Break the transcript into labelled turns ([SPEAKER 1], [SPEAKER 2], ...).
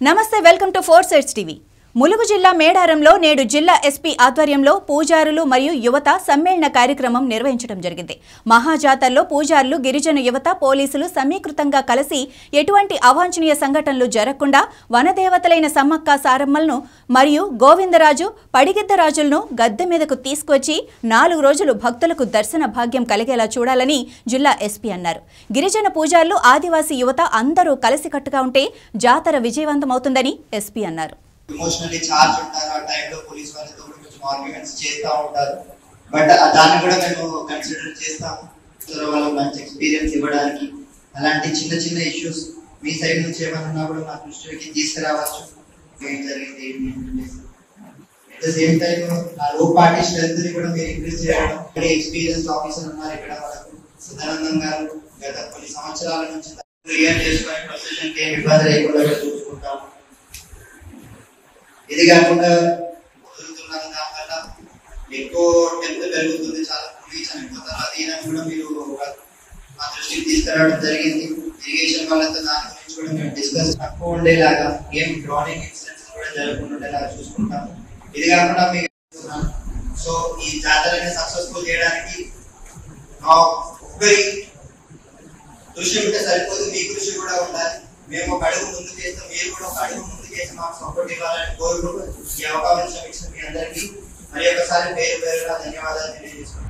[SPEAKER 1] నమస్తే welcome to four sides TV. Mulugu జిల్లా మేడారంలో నేడు జిల్లా ఎస్పీ ఆధ్వర్యంలో పూజారులు మరియు యువత సమ్మేళన కార్యక్రమం నిర్వహించడం జరిగింది. మహాజాతరలో పూజారులు, గిరిజన యువత, పోలీసులు సమీకృతంగా కలిసి ఎటువంటి అవాంఛనీయ సంఘటనలు జరగకుండా వనదేవతలైన సమ్మక్క సారమ్మలను మరియు గోవిందరాజు, పడిగిద్దరాజులను గద్దె మీదకు తీసుకొచ్చి 4 రోజులు భక్తులకు దర్శన భాగ్యం కలిగేలా చూడాలని జిల్లా ఎస్పీ అన్నారు. గిరిజన పూజారులు, ఆదివాసీ యువత అందరూ కలిసికట్టుగా ఉంటే జాతర విజయవంతమవుతుందని ఎస్పీ అన్నారు.
[SPEAKER 2] ఎమోషనల్లీ చార్జ్ ఉంటారు. ఆ టైంలో పోలీస్ వాళ్ళతో కూడా కొంచెం ఆర్గ్యుమెంట్స్ చేస్తూ ఉంటారు. బట్ దాన్ని కూడా మేము కన్సిడర్ చేస్తాము. వాళ్ళకి మంచి ఎక్స్పీరియన్స్ ఇవ్వడానికి అలాంటి చిన్న చిన్న ఇష్యూస్ మీ సైడ్ నుంచి ఏమైనా ఉన్నా కూడా మా దృష్టికి తీసుకురావచ్చు. ఏం జరిగింది అట్ ద సేమ్ టైం ఆ లో పార్టీ స్ట్రెంత్ ని కూడా మీరు ఇంక్రీజ్ చేయడం. ఎక్స్పీరియన్స్ ఆఫీసర్ ఉన్నారు ఇక్కడ వాళ్ళకు. సదానందం గారు గత కొన్ని సంవత్సరాల నుంచి క్లియర్ చేసుకునే ప్రొసెషన్ ఏం ఇబ్బంది లేకుండా చూసుకుంటాము. ఇది కాకుండా వదులుతున్న దానివల్ల ఎక్కువ డెప్త్ పెరుగుతుంది, చాలా పులి చనిపోతారు. అది కూడా మీరు మా దృష్టికి తీసుకురావడం జరిగింది. ఇరిగేషన్ వాళ్ళతో దాని గురించి కూడా మేము డిస్కస్ తక్కువ ఉండేలాగా ఏం డ్రానింగ్ ఇన్సిడెంట్స్ కూడా జరగకుండా ఉండేలాగా చూసుకుంటాము. ఇది కాకుండా మీకు సో ఈ జాతరని సక్సెస్ఫుల్ చేయడానికి ఒక్కరి కృషి ఉంటే సరిపోదు, మీ కృషి కూడా ఉండాలి. మేము ఒక అడుగు ముందు చేస్తాం, మీరు కూడా ఒక అడుగు ముందు చేసి మాకు సపోర్ట్ ఇవ్వాలని కోరుకుంటూ ఈ అవకాశం ఇచ్చిన మీ అందరికీ మరి ఒకసారి పేరు పేరుగా ధన్యవాదాలు తెలియజేస్తున్నాం.